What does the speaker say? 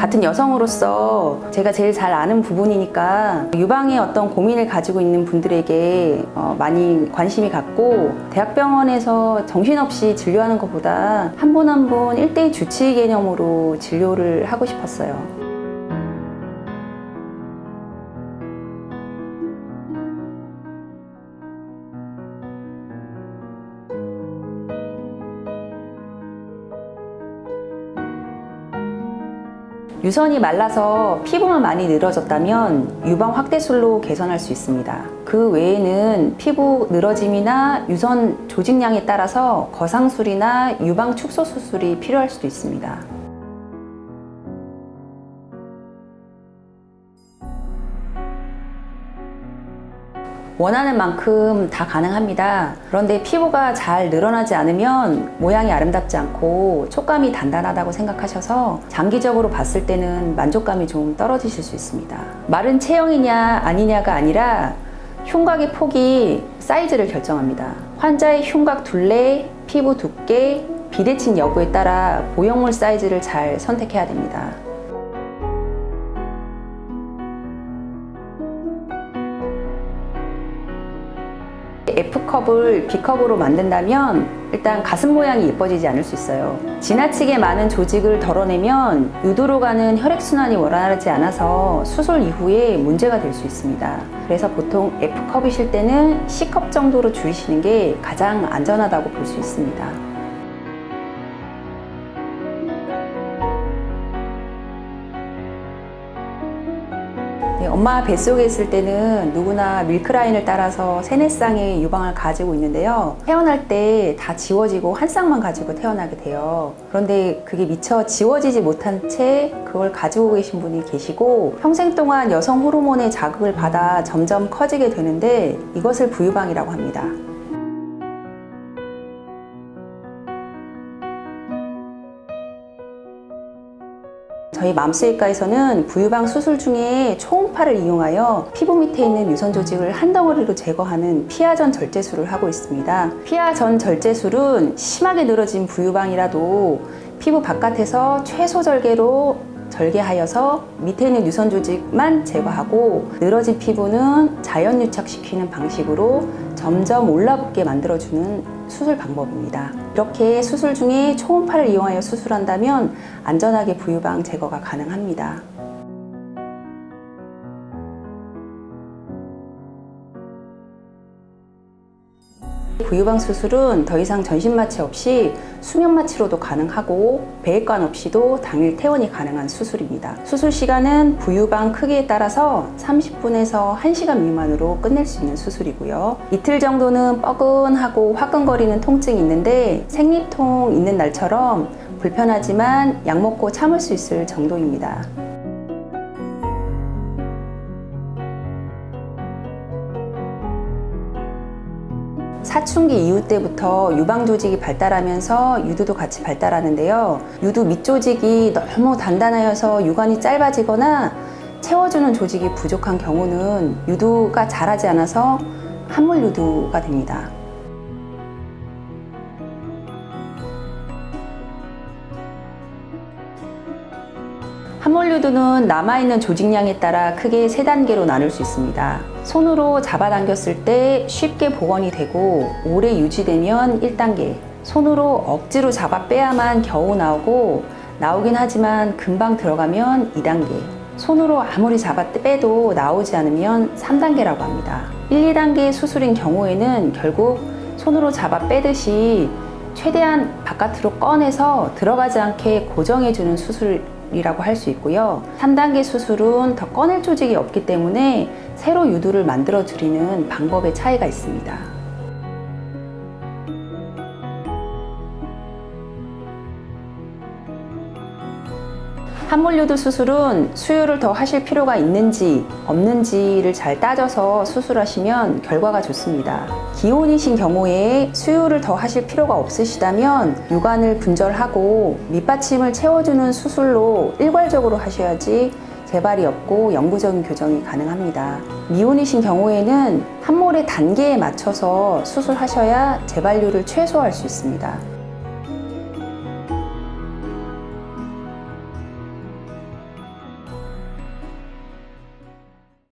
같은 여성으로서 제가 제일 잘 아는 부분이니까 유방의 어떤 고민을 가지고 있는 분들에게 많이 관심이 갔고, 대학병원에서 정신없이 진료하는 것보다 한 분 한 분 1대1 주치의 개념으로 진료를 하고 싶었어요. 유선이 말라서 피부만 많이 늘어졌다면 유방 확대술로 개선할 수 있습니다. 그 외에는 피부 늘어짐이나 유선 조직량에 따라서 거상술이나 유방 축소 수술이 필요할 수도 있습니다. 원하는 만큼 다 가능합니다. 그런데 피부가 잘 늘어나지 않으면 모양이 아름답지 않고 촉감이 단단하다고 생각하셔서 장기적으로 봤을 때는 만족감이 좀 떨어지실 수 있습니다. 마른 체형이냐 아니냐가 아니라 흉곽의 폭이 사이즈를 결정합니다. 환자의 흉곽 둘레, 피부 두께, 비대칭 여부에 따라 보형물 사이즈를 잘 선택해야 됩니다. F컵을 B컵으로 만든다면 일단 가슴 모양이 예뻐지지 않을 수 있어요. 지나치게 많은 조직을 덜어내면 유두로 가는 혈액순환이 원활하지 않아서 수술 이후에 문제가 될 수 있습니다. 그래서 보통 F컵이실 때는 C컵 정도로 줄이시는 게 가장 안전하다고 볼 수 있습니다. 엄마 뱃속에 있을 때는 누구나 밀크라인을 따라서 3, 4쌍의 유방을 가지고 있는데요. 태어날 때 다 지워지고 한 쌍만 가지고 태어나게 돼요. 그런데 그게 미처 지워지지 못한 채 그걸 가지고 계신 분이 계시고, 평생 동안 여성 호르몬의 자극을 받아 점점 커지게 되는데 이것을 부유방이라고 합니다. 저희 맘스웨이과에서는 부유방 수술 중에 초음파를 이용하여 피부 밑에 있는 유선 조직을 한 덩어리로 제거하는 피하전 절제술을 하고 있습니다. 피하전 절제술은 심하게 늘어진 부유방이라도 피부 바깥에서 최소 절개로 절개하여서 밑에 있는 유선 조직만 제거하고 늘어진 피부는 자연 유착시키는 방식으로 점점 올라붙게 만들어주는 수술 방법입니다. 이렇게 수술 중에 초음파를 이용하여 수술한다면 안전하게 부유방 제거가 가능합니다. 부유방 수술은 더 이상 전신 마취 없이 수면 마취로도 가능하고 배액관 없이도 당일 퇴원이 가능한 수술입니다. 수술 시간은 부유방 크기에 따라서 30분에서 1시간 미만으로 끝낼 수 있는 수술이고요. 이틀 정도는 뻐근하고 화끈거리는 통증이 있는데 생리통 있는 날처럼 불편하지만 약 먹고 참을 수 있을 정도입니다. 사춘기 이후 때부터 유방 조직이 발달하면서 유두도 같이 발달하는데요. 유두 밑조직이 너무 단단하여서 유관이 짧아지거나 채워주는 조직이 부족한 경우는 유두가 자라지 않아서 함몰 유두가 됩니다. 함몰 유두는 남아있는 조직량에 따라 크게 3단계로 나눌 수 있습니다. 손으로 잡아당겼을 때 쉽게 복원이 되고 오래 유지되면 1단계, 손으로 억지로 잡아 빼야만 겨우 나오긴 하지만 금방 들어가면 2단계, 손으로 아무리 잡아 빼도 나오지 않으면 3단계라고 합니다. 1, 2단계 수술인 경우에는 결국 손으로 잡아 빼듯이 최대한 바깥으로 꺼내서 들어가지 않게 고정해주는 수술이라고 할 수 있고요. 3단계 수술은 더 꺼낼 조직이 없기 때문에 새로 유두를 만들어 드리는 방법의 차이가 있습니다. 함몰유두 수술은 수유를 더 하실 필요가 있는지 없는지를 잘 따져서 수술하시면 결과가 좋습니다. 기혼이신 경우에 수유를 더 하실 필요가 없으시다면 유관을 분절하고 밑받침을 채워주는 수술로 일괄적으로 하셔야지 재발이 없고 영구적인 교정이 가능합니다. 미혼이신 경우에는 함몰의 단계에 맞춰서 수술하셔야 재발률을 최소화할 수 있습니다.